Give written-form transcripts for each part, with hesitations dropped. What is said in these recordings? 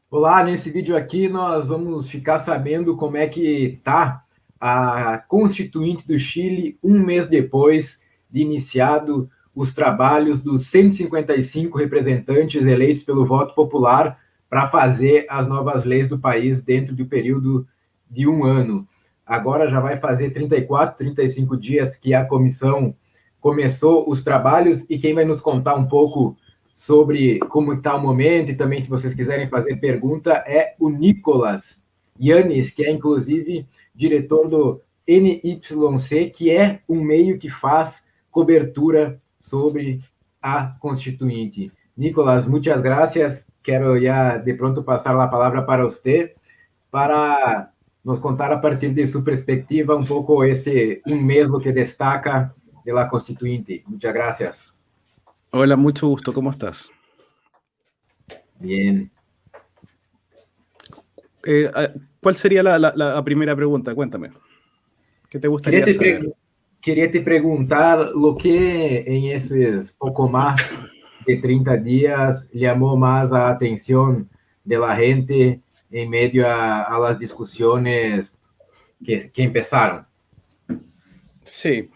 Olá, nesse vídeo aqui nós vamos ficar sabendo como é que está a Constituinte do Chile um mês depois de iniciado os trabalhos dos 155 representantes eleitos pelo voto popular para fazer as novas leis do país dentro do período de um ano. Agora já vai fazer 34, 35 dias que a comissão começou os trabalhos e quem vai nos contar um pouco sobre como está o momento e também se vocês quiserem fazer pergunta é o Nicolas Yanis, que é inclusive diretor do NYC, que é um meio que faz cobertura sobre a Constituinte. Nicolas, muitas gracias. Quero já de pronto passar a palavra para você para nos contar a partir de sua perspectiva um pouco este um mês lo que destaca de la Constituinte. Muchas gracias. Hola, mucho gusto, ¿cómo estás? Bien. ¿Cuál sería la primera pregunta? Cuéntame. ¿Qué te gustaría saber? Queria te perguntar lo que em esses pouco mais de 30 dias chamou mais a atenção de la gente em meio a las discussões que empezaron. Sí.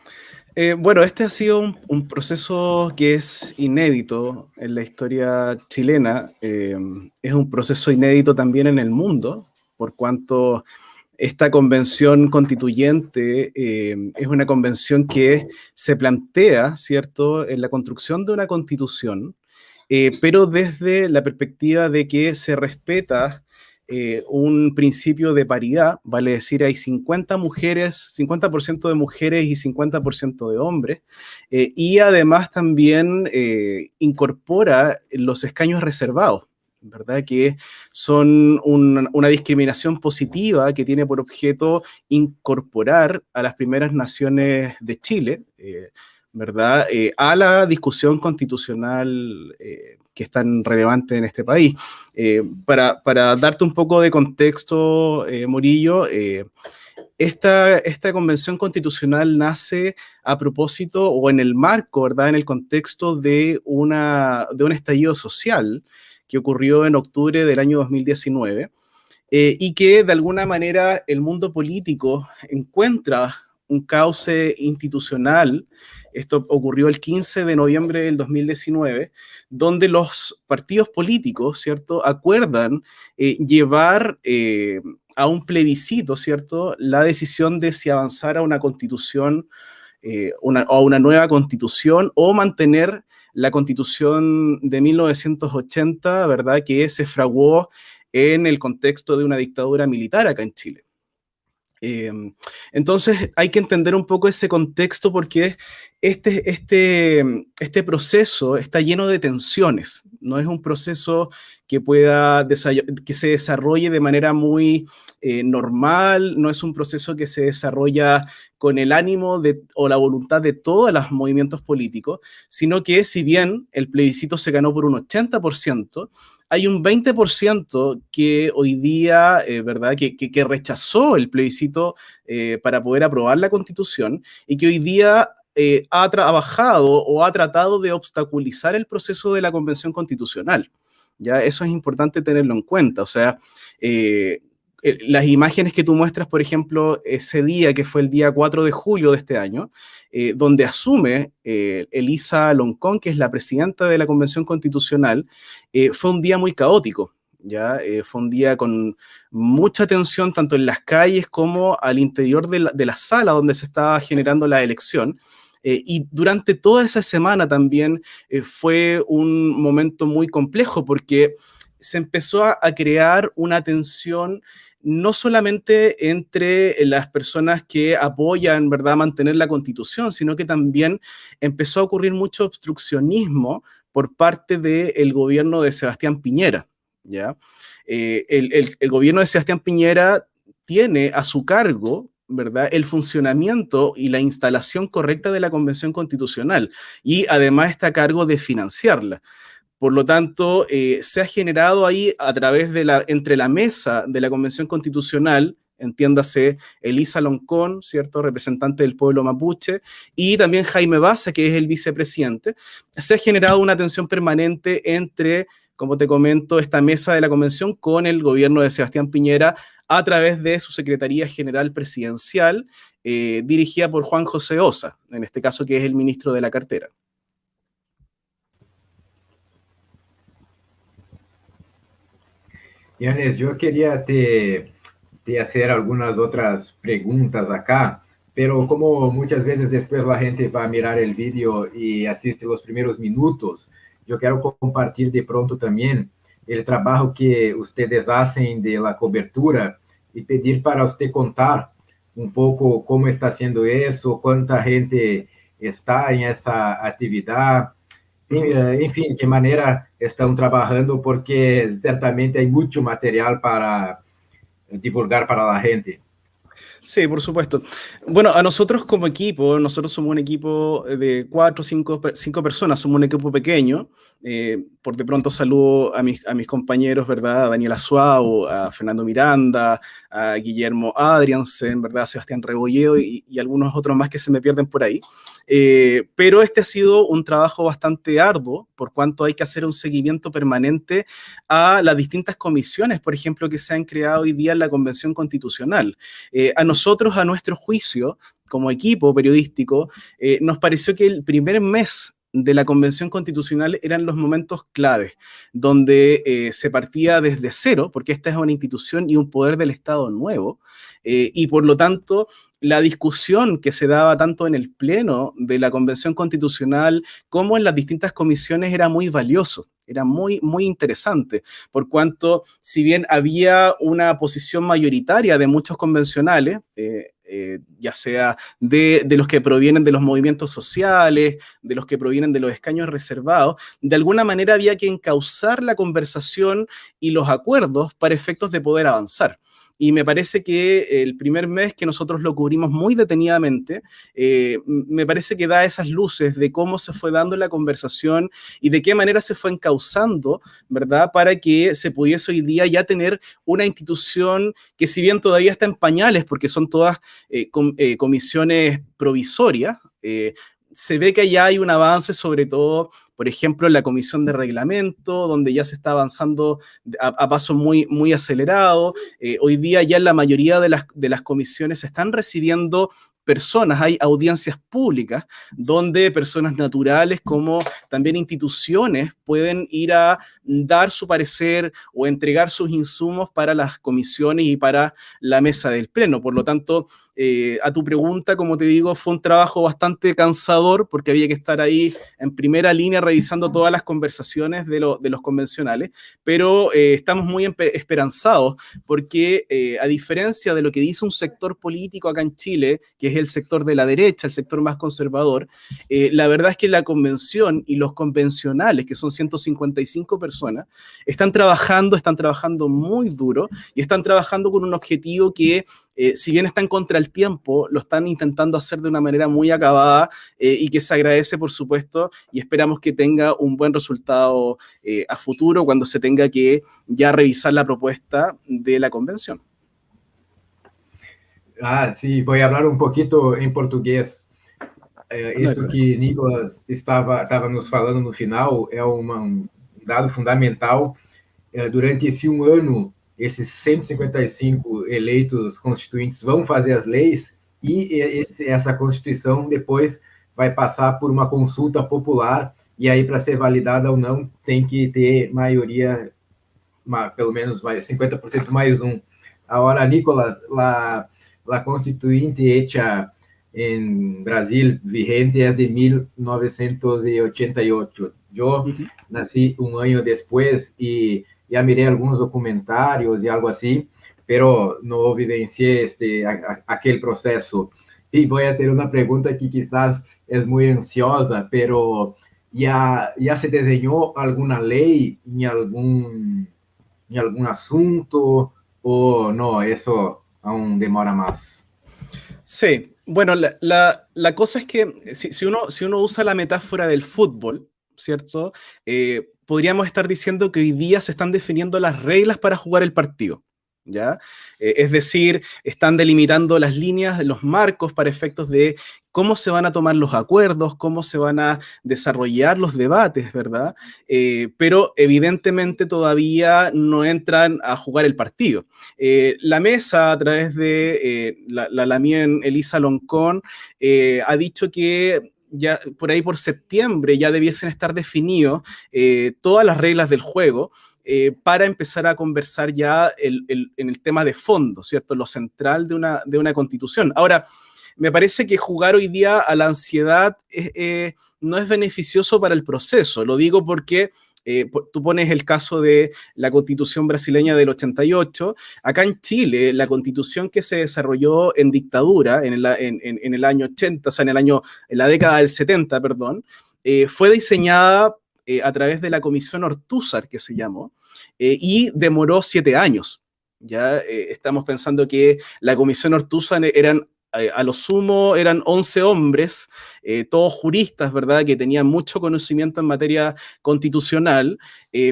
Bueno, este ha sido un proceso que es inédito en la historia chilena. Es un proceso inédito también en el mundo, por cuanto esta convención constituyente es una convención que se plantea, ¿cierto?, en la construcción de una constitución, pero desde la perspectiva de que se respeta un principio de paridad, vale decir, hay 50 mujeres, 50% de mujeres y 50% de hombres, y además también incorpora los escaños reservados, ¿verdad? Que son una discriminación positiva que tiene por objeto incorporar a las primeras naciones de Chile, ¿verdad? A la discusión constitucional que es tan relevante en este país. Para darte un poco de contexto, Murillo, esta convención constitucional nace a propósito o en el marco, ¿verdad?, en el contexto de un estallido social que ocurrió en octubre del año 2019 y que de alguna manera el mundo político encuentra un cauce institucional. Esto ocurrió el 15 de noviembre del 2019, donde los partidos políticos, ¿cierto?, acuerdan llevar a un plebiscito, ¿cierto?, la decisión de si avanzar a una constitución o una nueva constitución o mantener la constitución de 1980, ¿verdad?, que se fraguó en el contexto de una dictadura militar acá en Chile. Entonces hay que entender un poco ese contexto porque este proceso está lleno de tensiones. No es un proceso que que se desarrolle de manera muy normal, no es un proceso que se desarrolla con el ánimo o la voluntad de todos los movimientos políticos, sino que si bien el plebiscito se ganó por un 80%, hay un 20% que hoy día, ¿verdad?, que rechazó el plebiscito para poder aprobar la Constitución y que hoy día ha trabajado o ha tratado de obstaculizar el proceso de la Convención Constitucional. ¿Ya? Eso es importante tenerlo en cuenta. O sea, las imágenes que tú muestras, por ejemplo, ese día que fue el día 4 de julio de este año, donde asume Elisa Loncón, que es la presidenta de la Convención Constitucional, fue un día muy caótico, ¿ya? Fue un día con mucha tensión tanto en las calles como al interior de la sala donde se estaba generando la elección. Y durante toda esa semana también fue un momento muy complejo porque se empezó a crear una tensión no solamente entre las personas que apoyan, ¿verdad?, mantener la Constitución, sino que también empezó a ocurrir mucho obstruccionismo por parte del gobierno de Sebastián Piñera, ¿ya? El gobierno de Sebastián Piñera tiene a su cargo, ¿verdad?, el funcionamiento y la instalación correcta de la Convención Constitucional y además está a cargo de financiarla. Por lo tanto, se ha generado ahí a través entre la mesa de la Convención Constitucional, entiéndase Elisa Loncón, ¿cierto?, representante del pueblo mapuche, y también Jaime Baza, que es el vicepresidente, se ha generado una tensión permanente entre como te comento, esta mesa de la convención con el gobierno de Sebastián Piñera a través de su Secretaría General Presidencial, dirigida por Juan José Ossa, en este caso que es el ministro de la cartera. Yanes, yo quería te hacer algunas otras preguntas acá, pero como muchas veces después la gente va a mirar el vídeo y asiste los primeros minutos, yo quiero compartir de pronto también el trabajo que ustedes hacen de la cobertura y pedir para usted contar un poco cómo está haciendo eso, cuánta gente está en esa actividad, enfim, que maneira estão trabalhando, porque certamente há muito material para divulgar para a gente. Sí, por supuesto. Bueno, a nosotros como equipo, nosotros somos un equipo de 4 o 5 personas, somos un equipo pequeño. Por de pronto saludo a mis compañeros, ¿verdad? A Daniela Suau, a Fernando Miranda, a Guillermo Adriansen, ¿verdad? A Sebastián Rebolledo y algunos otros más que se me pierden por ahí. Pero este ha sido un trabajo bastante arduo, por cuanto hay que hacer un seguimiento permanente a las distintas comisiones, por ejemplo, que se han creado hoy día en la Convención Constitucional. A nosotros, a nuestro juicio, como equipo periodístico, nos pareció que el primer mes de la Convención Constitucional eran los momentos claves, donde se partía desde cero, porque esta es una institución y un poder del Estado nuevo, y por lo tanto la discusión que se daba tanto en el pleno de la Convención Constitucional como en las distintas comisiones era muy valioso, era muy, muy interesante, por cuanto si bien había una posición mayoritaria de muchos convencionales, ya sea de los que provienen de los movimientos sociales, de los que provienen de los escaños reservados, de alguna manera había que encauzar la conversación y los acuerdos para efectos de poder avanzar. Y me parece que el primer mes que nosotros lo cubrimos muy detenidamente, me parece que da esas luces de cómo se fue dando la conversación y de qué manera se fue encauzando, ¿verdad? Para que se pudiese hoy día ya tener una institución que, si bien todavía está en pañales, porque son todas comisiones provisorias, se ve que ya hay un avance, sobre todo, por ejemplo, en la comisión de reglamento, donde ya se está avanzando a paso muy, muy acelerado. Hoy día ya en la mayoría de las comisiones se están recibiendo personas, hay audiencias públicas donde personas naturales como también instituciones pueden ir a dar su parecer o entregar sus insumos para las comisiones y para la mesa del pleno. Por lo tanto, a tu pregunta, como te digo, fue un trabajo bastante cansador porque había que estar ahí en primera línea revisando todas las conversaciones de los convencionales, pero estamos muy esperanzados porque a diferencia de lo que dice un sector político acá en Chile, que es el sector de la derecha, el sector más conservador, la verdad es que la convención y los convencionales, que son 155 personas, están trabajando muy duro y están trabajando con un objetivo que, si bien están contra el tiempo, lo están intentando hacer de una manera muy acabada y que se agradece, por supuesto, y esperamos que tenga un buen resultado a futuro cuando se tenga que ya revisar la propuesta de la convención. Ah, sim, vou falar um pouquinho em português. Isso que Nicolas estava nos falando no final é um dado fundamental. Durante esse um ano, esses 155 eleitos constituintes vão fazer as leis e essa Constituição depois vai passar por uma consulta popular e aí, para ser validada ou não, tem que ter maioria, pelo menos 50% mais um. Agora, Nicolas, la constituinte hecha en Brasil vigente es de 1988. Yo nací un año después y ya miré algunos documentarios y algo así, pero no vivencié aquel proceso. Y voy a hacer una pregunta que quizás es muy ansiosa, pero ¿ya se diseñó alguna ley en algún asunto o no? Eso aún demora más. Sí, bueno, la cosa es que si uno usa la metáfora del fútbol, ¿cierto? Podríamos estar diciendo que hoy día se están definiendo las reglas para jugar el partido, ¿ya? Es decir, están delimitando las líneas, los marcos para efectos de cómo se van a tomar los acuerdos, cómo se van a desarrollar los debates, ¿verdad? Pero evidentemente todavía no entran a jugar el partido. La mesa, a través de la mía Elisa Loncón, ha dicho que ya por ahí por septiembre ya debiesen estar definidos todas las reglas del juego, para empezar a conversar ya en el tema de fondo, ¿cierto? Lo central de una constitución. Ahora, me parece que jugar hoy día a la ansiedad no es beneficioso para el proceso. Lo digo porque tú pones el caso de la constitución brasileña del 88. Acá en Chile, la constitución que se desarrolló en dictadura en el año 80, o sea, en la década del 70, perdón, fue diseñada a través de la Comisión Ortúzar, que se llamó, y demoró 7 años. Ya estamos pensando que la Comisión Ortúzar a lo sumo eran 11 hombres, todos juristas, ¿verdad?, que tenían mucho conocimiento en materia constitucional,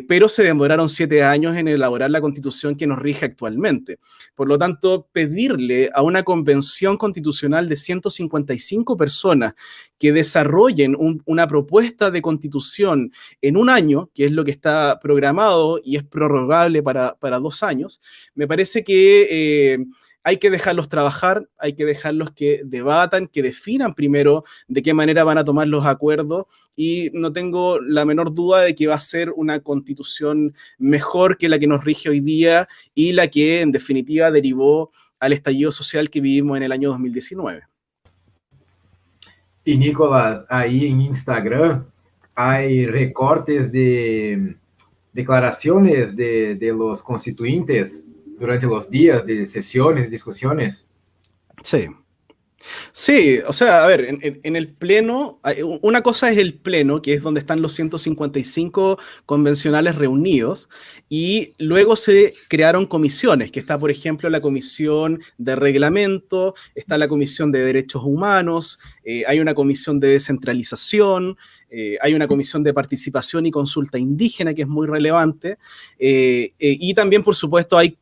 pero se demoraron 7 años en elaborar la constitución que nos rige actualmente. Por lo tanto, pedirle a una convención constitucional de 155 personas que desarrollen una propuesta de constitución en un año, que es lo que está programado y es prorrogable para 2 años, me parece que hay que dejarlos trabajar, hay que dejarlos que debatan, que definan primero de qué manera van a tomar los acuerdos, y no tengo la menor duda de que va a ser una constitución mejor que la que nos rige hoy día y la que en definitiva derivó al estallido social que vivimos en el año 2019. Y Nicolás, ahí en Instagram hay recortes de declaraciones de los constituyentes durante los días de sesiones y discusiones. Sí. Sí, o sea, a ver, en el pleno, una cosa es el pleno, que es donde están los 155 convencionales reunidos, y luego se crearon comisiones, que está, por ejemplo, la comisión de reglamento, está la comisión de derechos humanos, hay una comisión de descentralización, hay una comisión de participación y consulta indígena que es muy relevante, y también, por supuesto, hay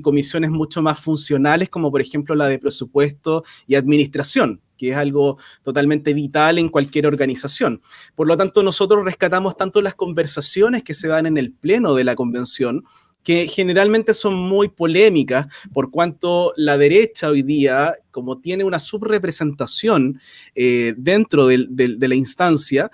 comisiones mucho más funcionales, como por ejemplo la de presupuesto y administración, que es algo totalmente vital en cualquier organización. Por lo tanto, nosotros rescatamos tanto las conversaciones que se dan en el pleno de la convención, que generalmente son muy polémicas, por cuanto la derecha hoy día, como tiene una subrepresentación dentro de la instancia,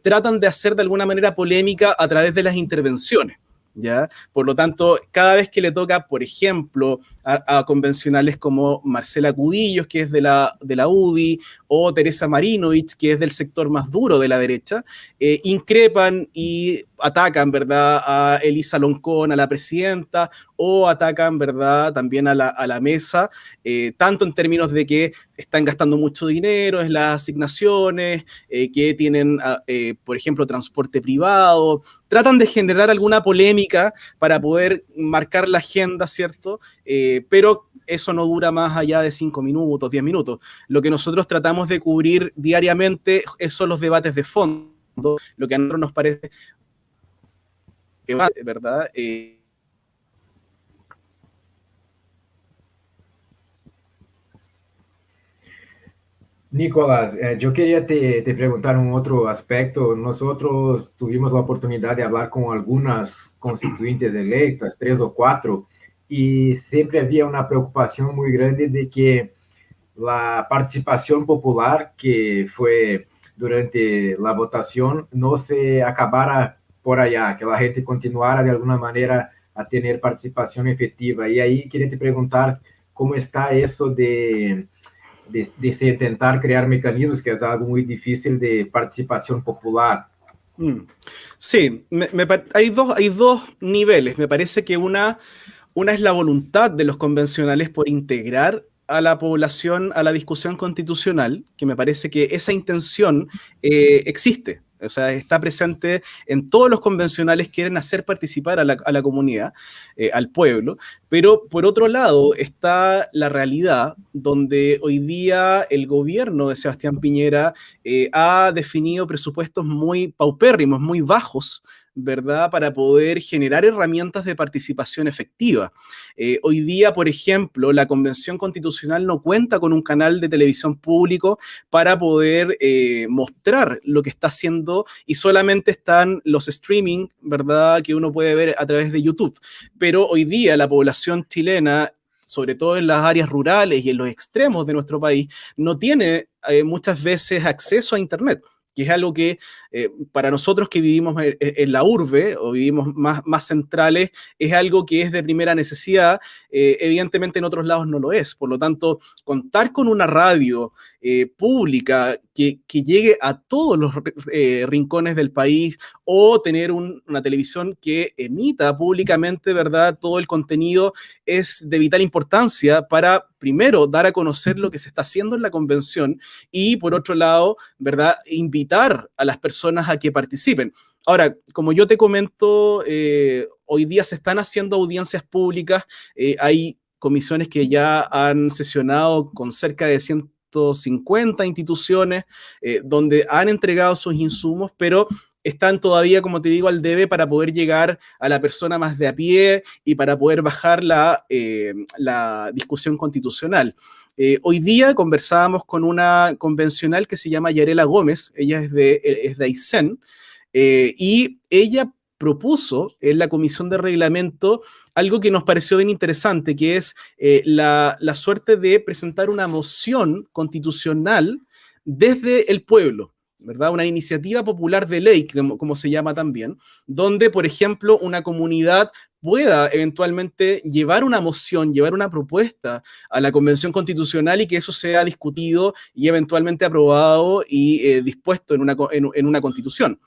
tratan de hacer de alguna manera polémica a través de las intervenciones, ¿ya? Por lo tanto, cada vez que le toca, por ejemplo, a convencionales como Marcela Cubillos, que es de la UDI, o Teresa Marinovich, que es del sector más duro de la derecha, increpan y atacan, ¿verdad?, a Elisa Loncón, a la presidenta, o atacan, ¿verdad?, también a la mesa, tanto en términos de que están gastando mucho dinero en las asignaciones, que tienen, por ejemplo, transporte privado, tratan de generar alguna polémica para poder marcar la agenda, ¿cierto? Pero eso no dura más allá de 5 minutos, 10 minutos. Lo que nosotros tratamos de cubrir diariamente son los debates de fondo, lo que a nosotros nos parece, ¿verdad? Nicolás, yo quería te preguntar un otro aspecto. Nosotros tuvimos la oportunidad de hablar con algunas constituyentes electas, 3 o 4, y siempre había una preocupación muy grande de que la participación popular que fue durante la votación no se acabara por allá, que la gente continuara de alguna manera a tener participación efectiva. Y ahí quería te preguntar cómo está eso de se tentar crear mecanismos, que es algo muy difícil de participación popular. Sí, hay dos niveles. Me parece que una es la voluntad de los convencionales por integrar a la población a la discusión constitucional, que me parece que esa intención existe. O sea, está presente en todos los convencionales, quieren hacer participar a la comunidad, al pueblo, pero por otro lado está la realidad donde hoy día el gobierno de Sebastián Piñera ha definido presupuestos muy paupérrimos, muy bajos, ¿verdad?, para poder generar herramientas de participación efectiva. Hoy día, por ejemplo, la Convención Constitucional no cuenta con un canal de televisión público para poder mostrar lo que está haciendo, y solamente están los streaming, ¿verdad?, que uno puede ver a través de YouTube. Pero hoy día la población chilena, sobre todo en las áreas rurales y en los extremos de nuestro país, no tiene muchas veces acceso a Internet, que es algo que para nosotros que vivimos en la urbe o vivimos más centrales, es algo que es de primera necesidad. Evidentemente en otros lados no lo es. Por lo tanto, contar con una radio pública que llegue a todos los rincones del país, o tener una televisión que emita públicamente, ¿verdad?, todo el contenido, es de vital importancia para, primero, dar a conocer lo que se está haciendo en la convención, y por otro lado, ¿verdad?, invitar a las personas a que participen. Ahora, como yo te comento, hoy día se están haciendo audiencias públicas, hay comisiones que ya han sesionado con cerca de 150 instituciones, donde han entregado sus insumos, pero están todavía, como te digo, al debe para poder llegar a la persona más de a pie y para poder bajar la discusión constitucional. Hoy día conversábamos con una convencional que se llama Yarela Gómez, ella es de Aysén, y ella propuso en la comisión de reglamento algo que nos pareció bien interesante, que es la suerte de presentar una moción constitucional desde el pueblo, ¿verdad? Una iniciativa popular de ley, como se llama también, donde, por ejemplo, una comunidad pueda eventualmente llevar una moción, llevar una propuesta a la Convención Constitucional, y que eso sea discutido y eventualmente aprobado y dispuesto en una constitución.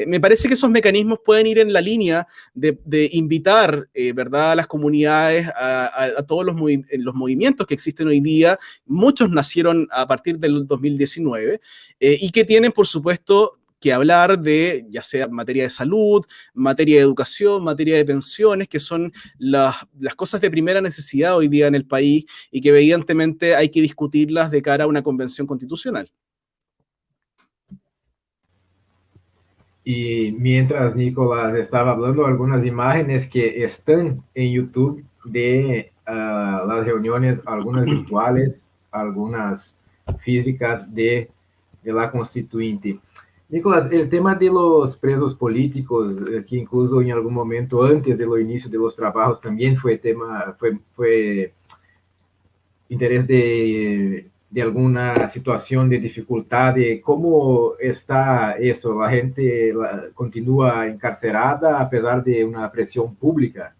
Me parece que esos mecanismos pueden ir en la línea de invitar, ¿verdad?, a las comunidades, a todos los movimientos que existen hoy día. Muchos nacieron a partir del 2019, y que tienen, por supuesto, que hablar de, ya sea materia de salud, materia de educación, materia de pensiones, que son las cosas de primera necesidad hoy día en el país, y que evidentemente hay que discutirlas de cara a una convención constitucional. Y mientras Nicolás estaba hablando, algunas imágenes que están en YouTube de las reuniones, algunas virtuales, algunas físicas de la Constituinte. Nicolás, el tema de los presos políticos, que incluso en algún momento antes del inicio de los trabajos también fue interés de alguna situación de dificultad. ¿Cómo está eso? ¿La gente continúa encarcerada a pesar de una presión pública?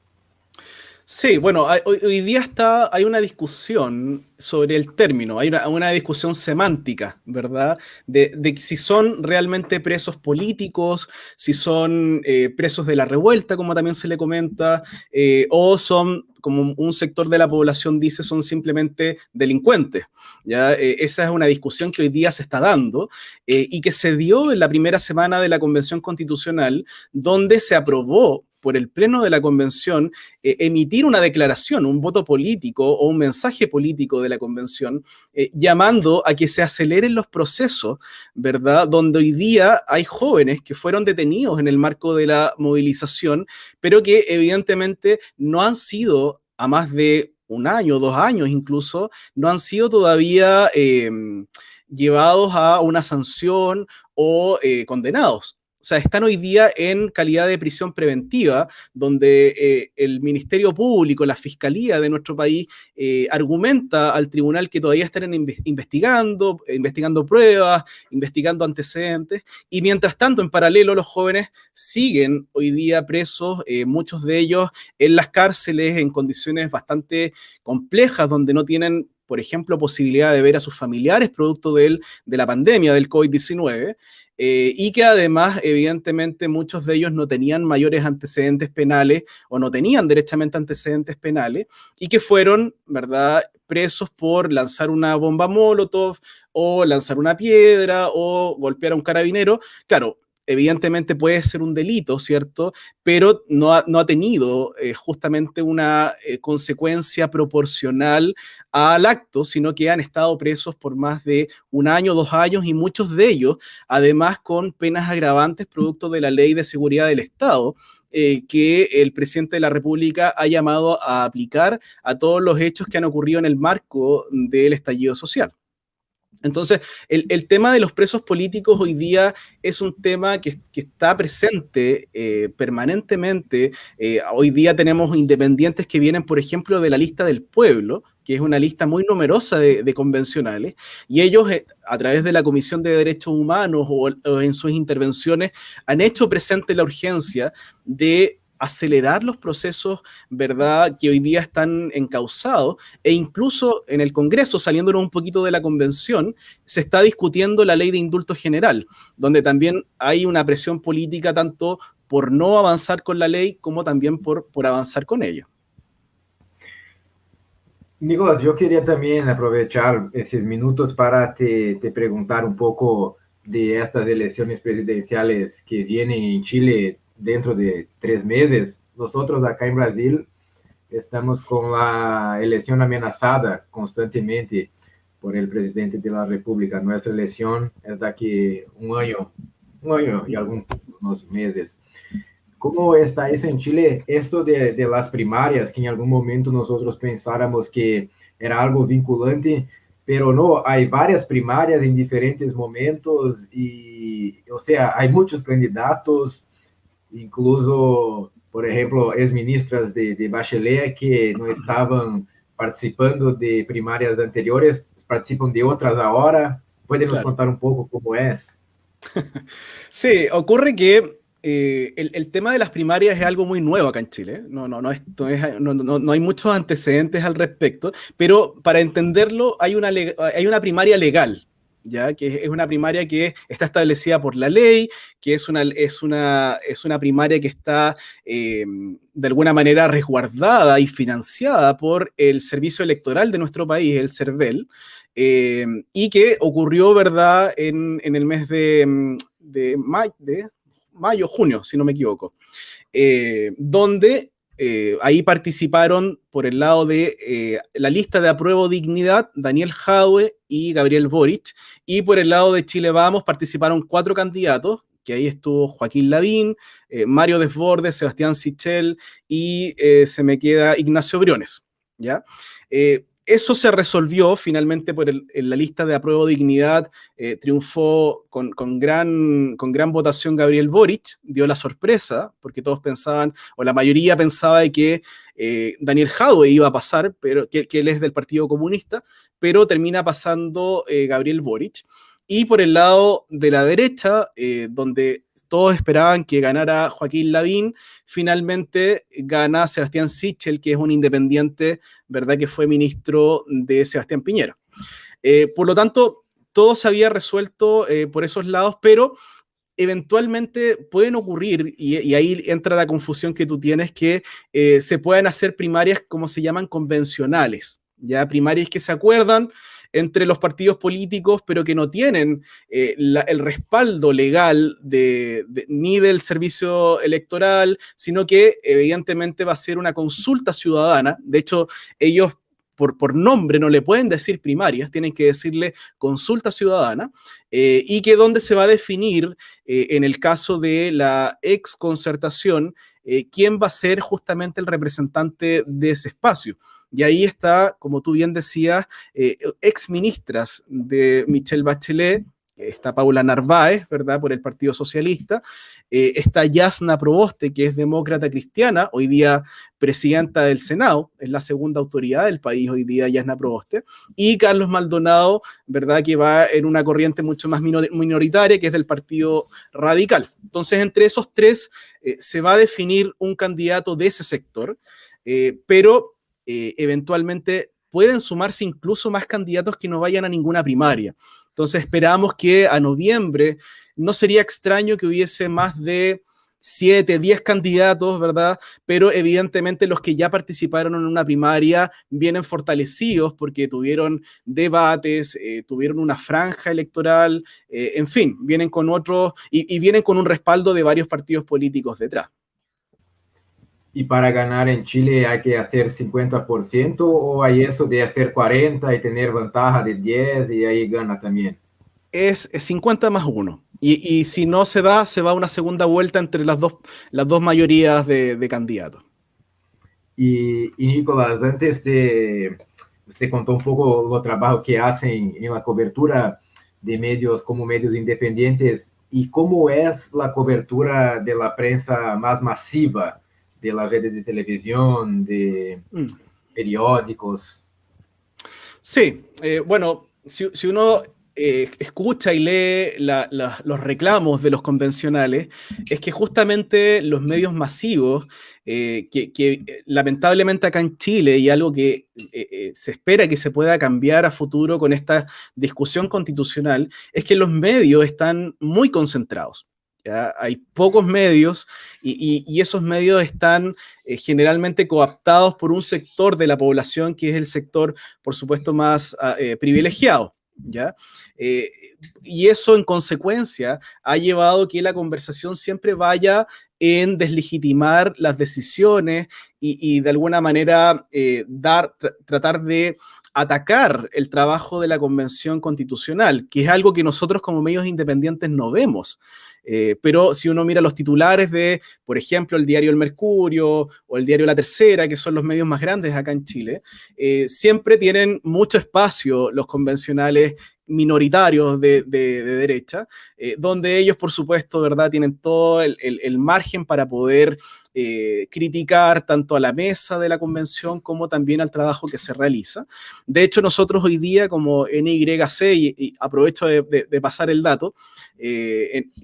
Sí, bueno, hoy día hay una discusión sobre el término, hay una discusión semántica, ¿verdad? De si son realmente presos políticos, si son presos de la revuelta, como también se le comenta, o son, como un sector de la población dice, son simplemente delincuentes, ¿ya? Esa es una discusión que hoy día se está dando, y que se dio en la primera semana de la Convención Constitucional, donde se aprobó por el Pleno de la Convención emitir una declaración, un voto político o un mensaje político de la Convención, llamando a que se aceleren los procesos, ¿verdad? Donde hoy día hay jóvenes que fueron detenidos en el marco de la movilización, pero que evidentemente no han sido, a más de un año, 2 años incluso, no han sido todavía llevados a una sanción o condenados. O sea, están hoy día en calidad de prisión preventiva, donde el Ministerio Público, la Fiscalía de nuestro país, argumenta al tribunal que todavía están investigando pruebas, investigando antecedentes, y mientras tanto, en paralelo, los jóvenes siguen hoy día presos, muchos de ellos en las cárceles, en condiciones bastante complejas, donde no tienen, por ejemplo, posibilidad de ver a sus familiares producto de la pandemia del COVID-19, y que además, evidentemente, muchos de ellos no tenían mayores antecedentes penales o no tenían derechamente antecedentes penales, y que fueron, ¿verdad?, presos por lanzar una bomba Molotov o lanzar una piedra o golpear a un carabinero. Claro, evidentemente puede ser un delito, ¿cierto? Pero no ha tenido justamente una consecuencia proporcional al acto, sino que han estado presos por más de 1 año, 2 años, y muchos de ellos, además, con penas agravantes producto de la Ley de Seguridad del Estado, que el presidente de la República ha llamado a aplicar a todos los hechos que han ocurrido en el marco del estallido social. Entonces, el tema de los presos políticos hoy día es un tema que está presente permanentemente. Hoy día tenemos independientes que vienen, por ejemplo, de la lista del pueblo, que es una lista muy numerosa de convencionales, y ellos, a través de la Comisión de Derechos Humanos o en sus intervenciones, han hecho presente la urgencia de acelerar los procesos, ¿verdad?, que hoy día están encausados, e incluso en el Congreso, saliéndonos un poquito de la convención, se está discutiendo la ley de indulto general, donde también hay una presión política tanto por no avanzar con la ley como también por avanzar con ella. Nicolás, yo quería también aprovechar esos minutos para te preguntar un poco de estas elecciones presidenciales que vienen en Chile dentro de 3 meses. Nosotros acá en Brasil estamos con la elección amenazada constantemente por el presidente de la República. Nuestra elección es de aquí 1 año y algunos meses. ¿Cómo está eso en Chile? Esto de las primarias, que en algún momento nosotros pensáramos que era algo vinculante, pero no, hay varias primarias en diferentes momentos y, o sea, hay muchos candidatos, incluso, por ejemplo, ex-ministras de Bachelet que no estaban participando de primarias anteriores, participan de otras ahora. ¿Pueden nos contar un poco cómo es? Sí, ocurre que el tema de las primarias es algo muy nuevo acá en Chile. No hay muchos antecedentes al respecto, pero para entenderlo hay una primaria legal, ¿ya? Que es una primaria que está establecida por la ley, que es una primaria que está de alguna manera resguardada y financiada por el servicio electoral de nuestro país, el CERVEL, y que ocurrió, ¿verdad?, en el mes de mayo, junio, si no me equivoco, donde ahí participaron por el lado de la lista de Apruebo Dignidad, Daniel Jadwe y Gabriel Boric, y por el lado de Chile Vamos participaron 4 candidatos, que ahí estuvo Joaquín Lavín, Mario Desbordes, Sebastián Sichel y se me queda Ignacio Briones, ¿ya? Eso se resolvió finalmente en la lista de Apruebo Dignidad, triunfó con gran votación Gabriel Boric, dio la sorpresa, porque todos pensaban, o la mayoría pensaba de que Daniel Jadwe iba a pasar, pero que él es del Partido Comunista, pero termina pasando Gabriel Boric. Y por el lado de la derecha, donde todos esperaban que ganara Joaquín Lavín, finalmente gana Sebastián Sichel, que es un independiente, ¿verdad?, que fue ministro de Sebastián Piñera. Por lo tanto, todo se había resuelto por esos lados, pero eventualmente pueden ocurrir, y ahí entra la confusión que tú tienes, que se puedan hacer primarias, como se llaman, convencionales, ya primarias que se acuerdan entre los partidos políticos, pero que no tienen el respaldo legal ni del servicio electoral, sino que evidentemente va a ser una consulta ciudadana. De hecho, ellos por nombre no le pueden decir primarias, tienen que decirle consulta ciudadana, y que donde se va a definir, en el caso de la ex concertación, quién va a ser justamente el representante de ese espacio. Y ahí está, como tú bien decías, ex ministras de Michelle Bachelet, está Paula Narváez, ¿verdad?, por el Partido Socialista, está Yasna Proboste, que es demócrata cristiana, hoy día presidenta del Senado, es la segunda autoridad del país hoy día, Yasna Proboste, y Carlos Maldonado, ¿verdad?, que va en una corriente mucho más minoritaria, que es del Partido Radical. Entonces, entre esos tres se va a definir un candidato de ese sector, pero eventualmente pueden sumarse incluso más candidatos que no vayan a ninguna primaria. Entonces esperamos que a noviembre no sería extraño que hubiese más de 7, 10 candidatos, ¿verdad? Pero evidentemente los que ya participaron en una primaria vienen fortalecidos porque tuvieron debates, tuvieron una franja electoral, en fin, vienen con otros y vienen con un respaldo de varios partidos políticos detrás. ¿Y para ganar en Chile hay que hacer 50% o hay eso de hacer 40 y tener ventaja de 10 y ahí gana también? Es 50 más 1. Y si no se da, se va a una segunda vuelta entre las dos mayorías de candidatos. Y Nicolás, antes de, usted contó un poco lo trabajo que hacen en la cobertura de medios como medios independientes y cómo es la cobertura de la prensa más masiva, de la red de televisión, de periódicos. Sí, bueno, si uno escucha y lee los reclamos de los convencionales, es que justamente los medios masivos, lamentablemente acá en Chile, y algo que se espera que se pueda cambiar a futuro con esta discusión constitucional, es que los medios están muy concentrados. ¿Ya? Hay pocos medios y esos medios están generalmente cooptados por un sector de la población que es el sector, por supuesto, más privilegiado. ¿Ya? Eh, y eso, en consecuencia, ha llevado a que la conversación siempre vaya en deslegitimar las decisiones y de alguna manera tratar de atacar el trabajo de la Convención Constitucional, que es algo que nosotros como medios independientes no vemos. Pero si uno mira los titulares de, por ejemplo, el diario El Mercurio o el diario La Tercera, que son los medios más grandes acá en Chile, siempre tienen mucho espacio los convencionales minoritarios de derecha, donde ellos, por supuesto, ¿verdad?, tienen todo el margen para poder criticar tanto a la mesa de la convención como también al trabajo que se realiza. De hecho, nosotros hoy día, como NYC, y aprovecho de pasar el dato,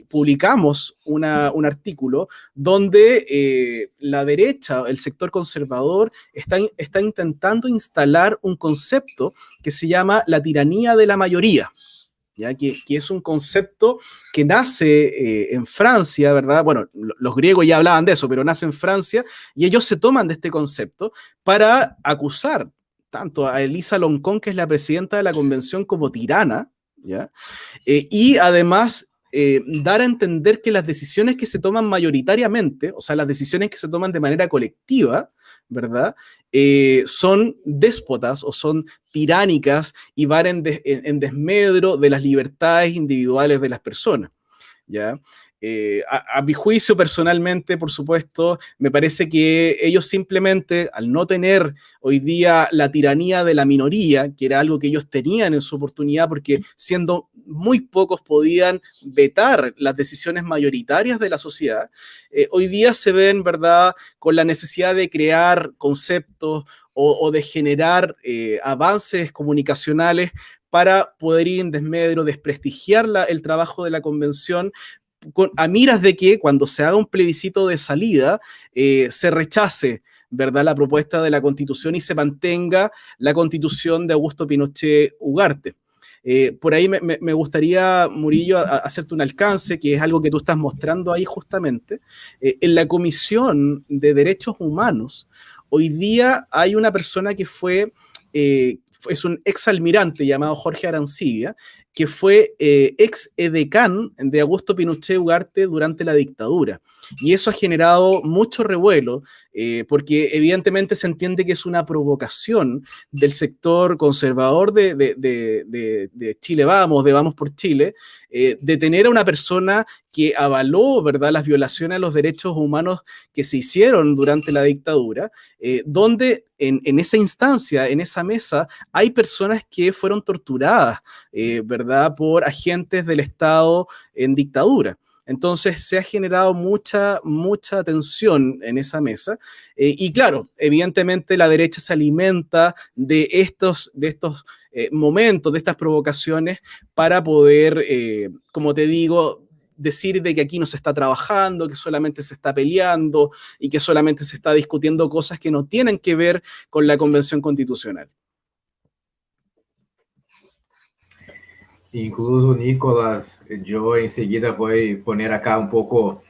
publicamos un artículo donde la derecha, el sector conservador, está intentando instalar un concepto que se llama la tiranía de la mayoría. ¿Ya? Que es un concepto que nace en Francia, ¿verdad? Bueno, los griegos ya hablaban de eso, pero nace en Francia y ellos se toman de este concepto para acusar tanto a Elisa Loncón, que es la presidenta de la convención, como tirana, ¿ya? Y además dar a entender que las decisiones que se toman mayoritariamente, o sea, las decisiones que se toman de manera colectiva, ¿verdad? Son déspotas o son tiránicas y van en desmedro de las libertades individuales de las personas. ¿Ya? A mi juicio, personalmente, por supuesto, me parece que ellos simplemente, al no tener hoy día la tiranía de la minoría, que era algo que ellos tenían en su oportunidad, porque siendo muy pocos podían vetar las decisiones mayoritarias de la sociedad, hoy día se ven, ¿verdad?, con la necesidad de crear conceptos o de generar avances comunicacionales para poder ir en desmedro, desprestigiar el trabajo de la convención, a miras de que cuando se haga un plebiscito de salida, se rechace, ¿verdad?, la propuesta de la Constitución y se mantenga la Constitución de Augusto Pinochet Ugarte. Por ahí me gustaría, Murillo, hacerte un alcance, que es algo que tú estás mostrando ahí justamente. En la Comisión de Derechos Humanos, hoy día hay una persona que es un exalmirante llamado Jorge Arancibia, que fue ex edecán de Augusto Pinochet Ugarte durante la dictadura. Y eso ha generado mucho revuelo, porque evidentemente se entiende que es una provocación del sector conservador de Chile Vamos, de Vamos por Chile, de tener a una persona que avaló, ¿verdad?, las violaciones a los derechos humanos que se hicieron durante la dictadura, donde en esa instancia, en esa mesa, hay personas que fueron torturadas, ¿verdad?, por agentes del Estado en dictadura. Entonces se ha generado mucha tensión en esa mesa y claro, evidentemente la derecha se alimenta de estos momentos, de estas provocaciones para poder, como te digo, decir de que aquí no se está trabajando, que solamente se está peleando y que solamente se está discutiendo cosas que no tienen que ver con la Convención Constitucional. Incluso, Nicolás, yo enseguida voy a poner acá un poco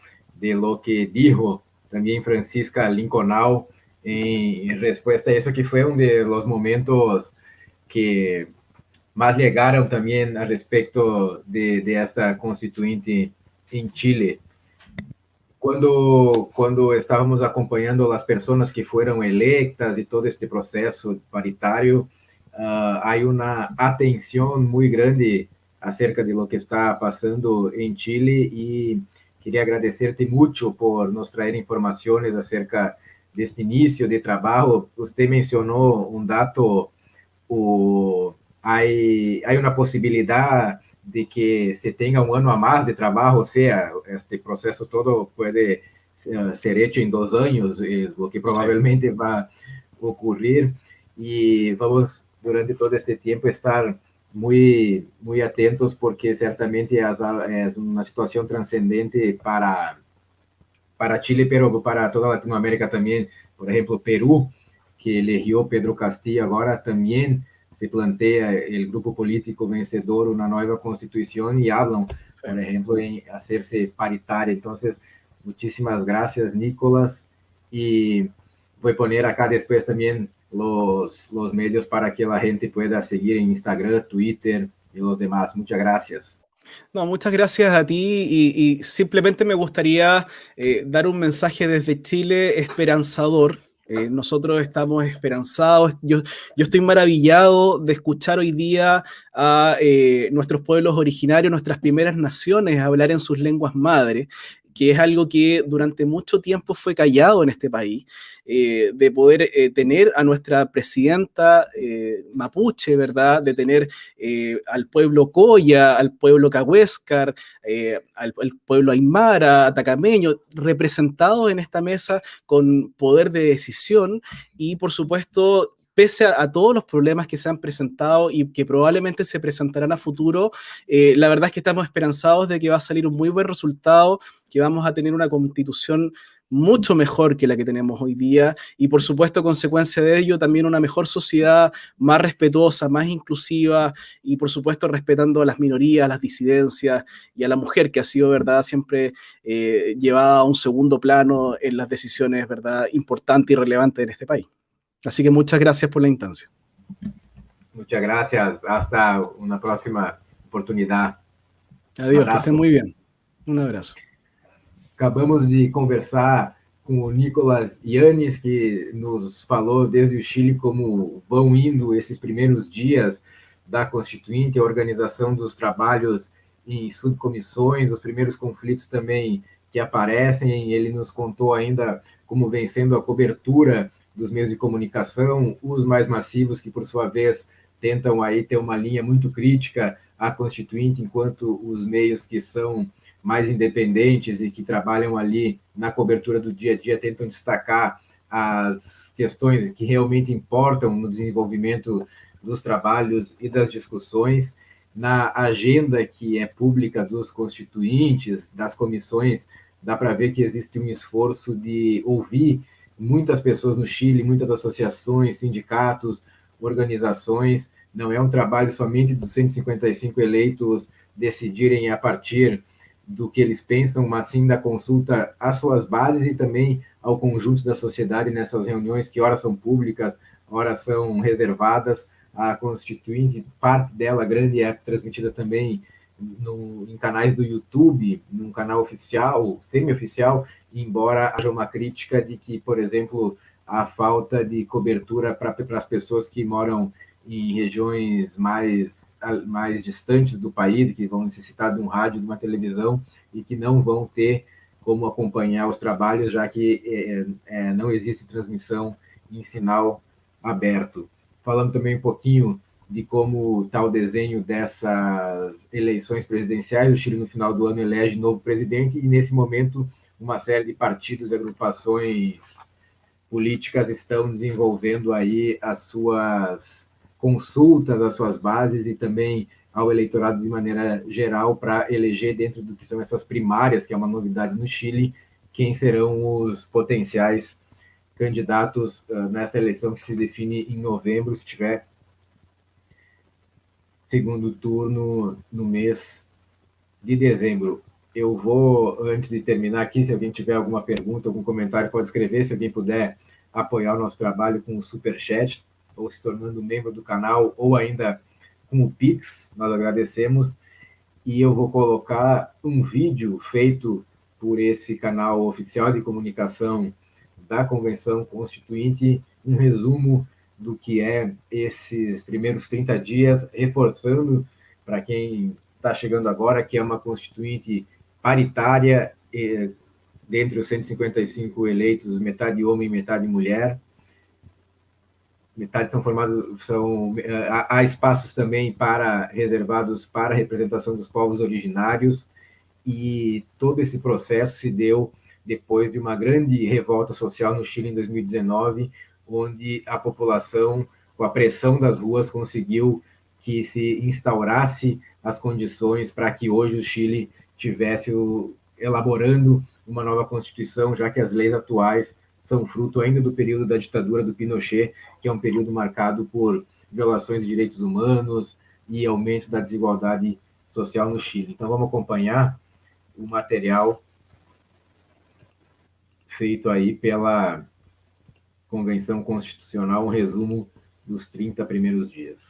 de lo que dijo también Francisca Lincolnau en respuesta a eso, que fue uno de los momentos que más llegaron también al respecto de esta constituinte en Chile. Quando estávamos acompanhando as pessoas que foram eleitas e todo este processo paritário, há uma atenção muito grande acerca de lo que está passando em Chile e queria agradecer-te muito por nos trazer informações acerca deste início de trabalho. Você mencionou um dado, há uma possibilidade de que se tenga un año a más de trabajo, o sea, este proceso todo puede ser hecho en 2 años, lo que probablemente va a ocurrir, y vamos durante todo este tiempo estar muy, muy atentos porque certamente es una situación trascendente para Chile, pero para toda Latinoamérica también. Por ejemplo, Perú, que eligió Pedro Castillo agora, también se plantea el grupo político vencedor una nueva constitución y hablan, por ejemplo, en hacerse paritaria. Entonces, muchísimas gracias, Nicolás. Y voy a poner acá después también los medios para que la gente pueda seguir en Instagram, Twitter y los demás. Muchas gracias. No, muchas gracias a ti y simplemente me gustaría dar un mensaje desde Chile esperanzador. Nosotros estamos esperanzados. Yo estoy maravillado de escuchar hoy día a nuestros pueblos originarios, nuestras primeras naciones, hablar en sus lenguas madres, que es algo que durante mucho tiempo fue callado en este país, de poder tener a nuestra presidenta mapuche, ¿verdad? De tener al pueblo Coya, al pueblo Cahuéscar, al pueblo Aymara, atacameño, representados en esta mesa con poder de decisión y, por supuesto, pese a todos los problemas que se han presentado y que probablemente se presentarán a futuro, la verdad es que estamos esperanzados de que va a salir un muy buen resultado, que vamos a tener una constitución mucho mejor que la que tenemos hoy día y, por supuesto, a consecuencia de ello, también una mejor sociedad más respetuosa, más inclusiva y, por supuesto, respetando a las minorías, a las disidencias y a la mujer, que ha sido, ¿verdad?, siempre llevada a un segundo plano en las decisiones, ¿verdad?, importantes y relevantes en este país. Así que muchas gracias por la instancia. Muchas gracias. Hasta una próxima oportunidad. Adiós, que estén muy bien. Un abrazo. Acabamos de conversar com o Nicolás Yanes, que nos falou desde o Chile como vão indo esses primeiros dias da Constituinte, a organização dos trabalhos em subcomissões, os primeiros conflitos também que aparecem. Ele nos contou ainda como vem sendo a cobertura dos meios de comunicação, os mais massivos, que, por sua vez, tentam aí ter uma linha muito crítica à Constituinte, enquanto os meios que são mais independentes e que trabalham ali na cobertura do dia a dia tentam destacar as questões que realmente importam no desenvolvimento dos trabalhos e das discussões. Na agenda que é pública dos constituintes, das comissões, dá para ver que existe um esforço de ouvir muitas pessoas no Chile, muitas associações, sindicatos, organizações. Não é um trabalho somente dos 155 eleitos decidirem a partir do que eles pensam, mas sim da consulta às suas bases e também ao conjunto da sociedade nessas reuniões que ora são públicas, ora são reservadas. A Constituinte, parte dela grande, é transmitida também em canais do YouTube, num canal oficial, semi-oficial, embora haja uma crítica de que, por exemplo, a falta de cobertura para as pessoas que moram em regiões mais distantes do país, que vão necessitar de um rádio, de uma televisão, e que não vão ter como acompanhar os trabalhos, já que não existe transmissão em sinal aberto. Falando também um pouquinho de como está o desenho dessas eleições presidenciais. O Chile, no final do ano, elege novo presidente, e, nesse momento, uma série de partidos e agrupações políticas estão desenvolvendo aí as suas consultas, as suas bases e também ao eleitorado de maneira geral para eleger, dentro do que são essas primárias, que é uma novidade no Chile, quem serão os potenciais candidatos nessa eleição que se define em novembro, se tiver segundo turno no mês de dezembro. Eu vou, antes de terminar aqui, se alguém tiver alguma pergunta, algum comentário, pode escrever. Se alguém puder apoiar o nosso trabalho com o Superchat, ou se tornando membro do canal, ou ainda com o Pix, nós agradecemos. E eu vou colocar um vídeo feito por esse canal oficial de comunicação da Convenção Constituinte, um resumo do que é esses primeiros 30 dias, reforçando para quem está chegando agora que é uma Constituinte paritária, dentre os 155 eleitos, metade homem e metade mulher. Metade são formados, há espaços também para reservados para a representação dos povos originários, e todo esse processo se deu depois de uma grande revolta social no Chile em 2019, onde a população, com a pressão das ruas, conseguiu que se instaurasse as condições para que hoje o Chile tivesse elaborando uma nova Constituição, já que as leis atuais são fruto ainda do período da ditadura do Pinochet, que é um período marcado por violações de direitos humanos e aumento da desigualdade social no Chile. Então, vamos acompanhar o material feito aí pela Convenção Constitucional, um resumo dos 30 primeiros dias.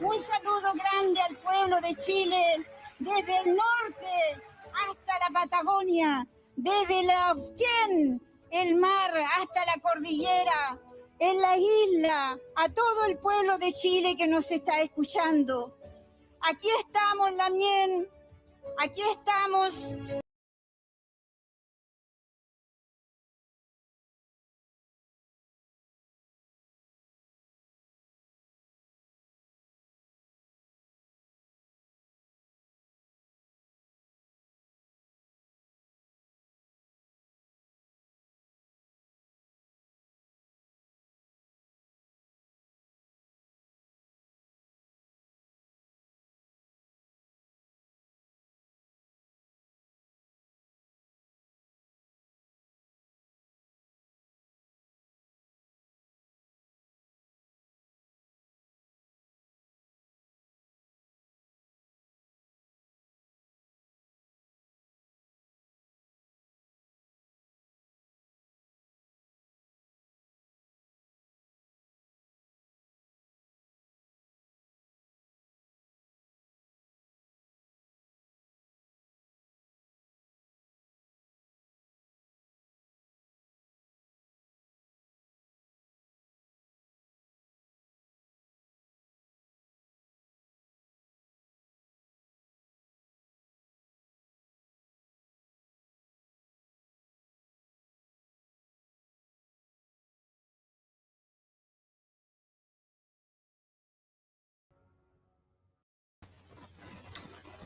Un saludo grande al pueblo de Chile, desde el norte hasta la Patagonia, desde la Ofquén, el mar, hasta la cordillera, en la isla, a todo el pueblo de Chile que nos está escuchando. Aquí estamos, Lamien, aquí estamos.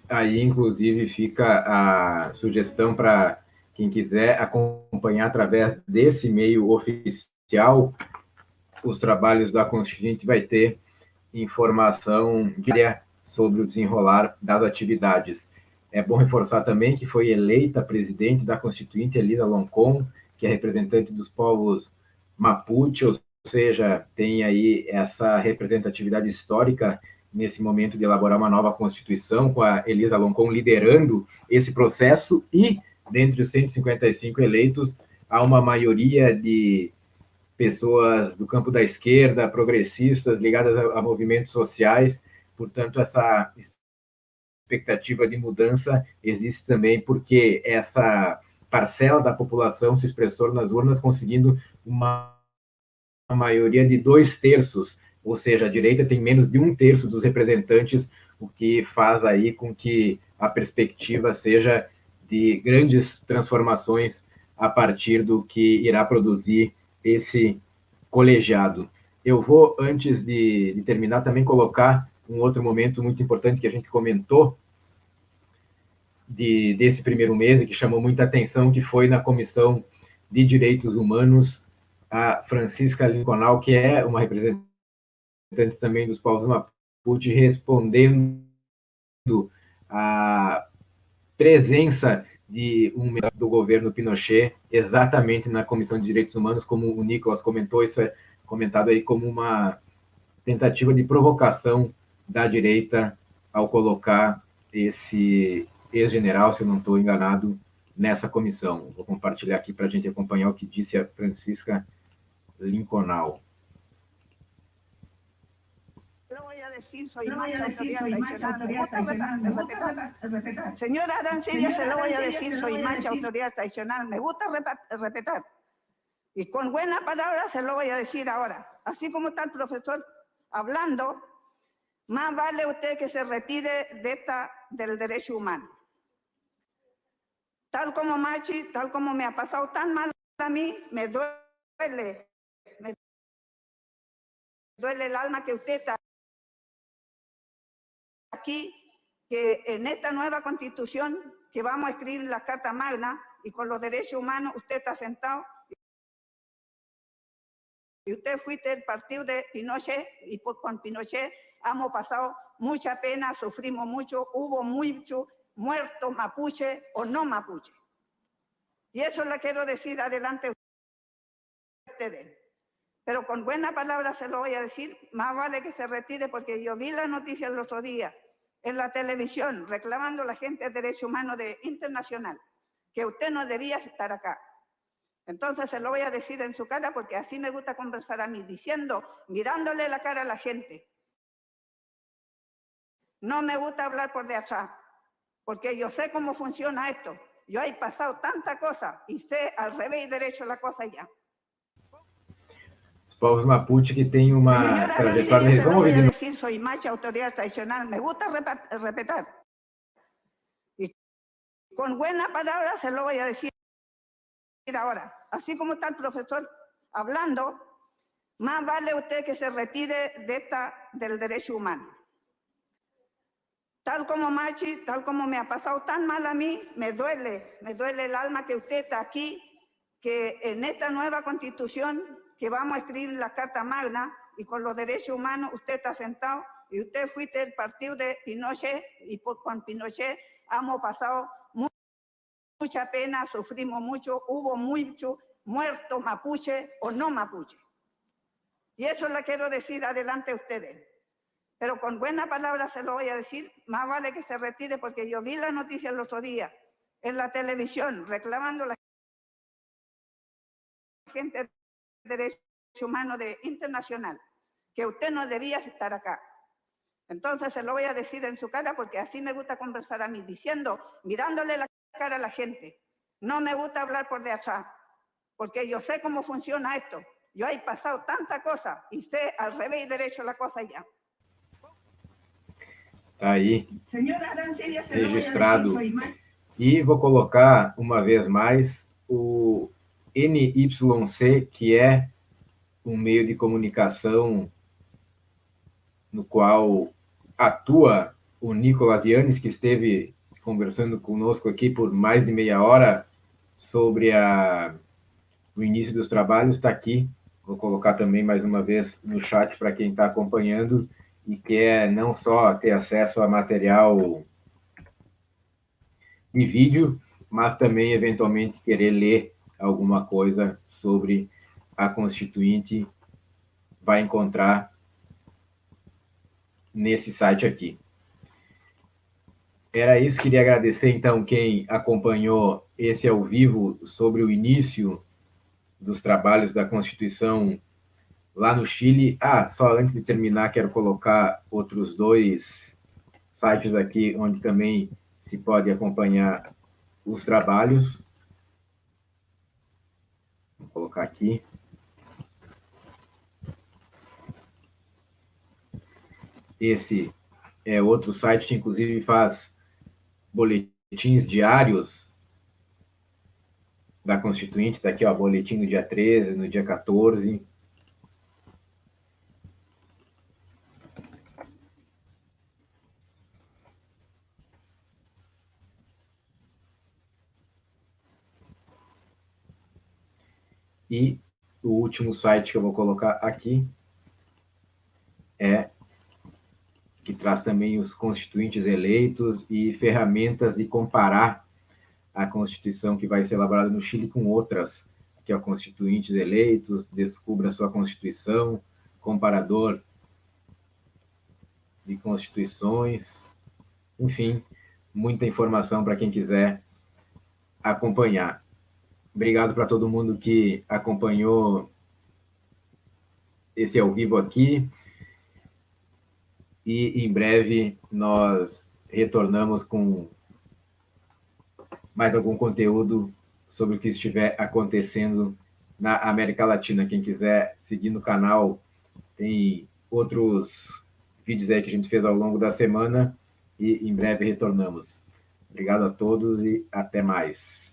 Aí, inclusive, fica a sugestão para quem quiser acompanhar através desse meio oficial os trabalhos da Constituinte, vai ter informação diária sobre o desenrolar das atividades. É bom reforçar também que foi eleita presidente da Constituinte Elisa Loncon, que é representante dos povos Mapuche, ou seja, tem aí essa representatividade histórica nesse momento de elaborar uma nova Constituição, com a Elisa Loncon liderando esse processo, e, dentre os 155 eleitos, há uma maioria de pessoas do campo da esquerda, progressistas, ligadas a movimentos sociais. Portanto, essa expectativa de mudança existe também porque essa parcela da população se expressou nas urnas, conseguindo uma maioria de 2/3, ou seja, a direita tem menos de 1/3 dos representantes, o que faz aí com que a perspectiva seja de grandes transformações a partir do que irá produzir esse colegiado. Eu vou, antes de terminar, também colocar um outro momento muito importante que a gente comentou desse primeiro mês e que chamou muita atenção, que foi na Comissão de Direitos Humanos, a Francisca Linconal, que é uma representante também dos povos Mapuche, respondendo à presença de do governo Pinochet exatamente na Comissão de Direitos Humanos, como o Nicolas comentou, isso é comentado aí como uma tentativa de provocação da direita ao colocar esse ex-general, se eu não estou enganado, nessa comissão. Vou compartilhar aqui para a gente acompanhar o que disse a Francisca Linconal. Lo voy a decir, soy más autoridad traicional. Respetar. Señora Arancilla, se lo voy a decir, soy más autoridad traicional. Me gusta respetar. Y con buena palabra se lo voy a decir ahora. Así como está el profesor hablando, más vale usted que se retire del derecho humano. Tal como Machi, tal como me ha pasado tan mal a mí, me duele el alma que usted está aquí, que en esta nueva constitución que vamos a escribir la Carta Magna y con los derechos humanos, usted está sentado y usted fuiste del partido de Pinochet y con Pinochet hemos pasado mucha pena, sufrimos mucho, hubo muchos muertos mapuche o no mapuche. Y eso le quiero decir adelante a ustedes. Pero con buena palabra se lo voy a decir, más vale que se retire porque yo vi la noticia el otro día en la televisión reclamando a la gente de derechos humanos internacional, que usted no debía estar acá. Entonces se lo voy a decir en su cara porque así me gusta conversar a mí, diciendo, mirándole la cara a la gente. No me gusta hablar por de atrás, porque yo sé cómo funciona esto. Yo he pasado tanta cosa y sé al revés y derecho la cosa ya. Povos Mapuche que tem uma trajetória... Vamos ouvir de novo. Soy más autoridad tradicional, me gusta respetar. Y con buena palabra se lo voy a decir ahora. Así como está el profesor hablando, más vale usted que se retire del derecho humano. Tal como Machi, tal como me ha pasado tan mal a mí, me duele el alma que usted está aquí, que en esta nueva constitución que vamos a escribir la Carta Magna y con los derechos humanos, usted está sentado y usted fuiste del partido de Pinochet y con Pinochet hemos pasado mucha pena, sufrimos mucho, hubo muchos muertos mapuche o no mapuche. Y eso le quiero decir adelante a ustedes. Pero con buena palabra se lo voy a decir, más vale que se retire porque yo vi la noticia el otro día en la televisión reclamando a la gente de derechos humanos internacional, que usted no debía estar acá. Entonces se lo voy a decir en su cara porque así me gusta conversar a mí, diciendo, mirándole la cara a la gente. No me gusta hablar por de atrás, porque yo sé cómo funciona esto. Yo he pasado tanta cosa y sé al revés y derecho la cosa ya. Tá aí, registrado. E vou colocar uma vez mais o NYC, que é um meio de comunicação no qual atua o Nicolas Yannis, que esteve conversando conosco aqui por mais de meia hora sobre o início dos trabalhos, está aqui. Vou colocar também mais uma vez no chat para quem está acompanhando e quer não só ter acesso a material de vídeo, mas também, eventualmente, querer ler alguma coisa sobre a Constituinte, vai encontrar nesse site aqui. Era isso, queria agradecer, então, quem acompanhou esse ao vivo sobre o início dos trabalhos da Constituição lá no Chile. Só antes de terminar, quero colocar outros dois sites aqui, onde também se pode acompanhar os trabalhos. Vou colocar aqui. Esse é outro site que, inclusive, faz boletins diários da Constituinte. Está aqui, ó, boletim no dia 13, no dia 14. E o último site que eu vou colocar aqui que traz também os constituintes eleitos e ferramentas de comparar a Constituição que vai ser elaborada no Chile com outras, que é o constituintes eleitos, descubra a sua Constituição, comparador de constituições, enfim, muita informação para quem quiser acompanhar. Obrigado para todo mundo que acompanhou esse ao vivo aqui. E em breve nós retornamos com mais algum conteúdo sobre o que estiver acontecendo na América Latina. Quem quiser seguir no canal, tem outros vídeos aí que a gente fez ao longo da semana e em breve retornamos. Obrigado a todos e até mais.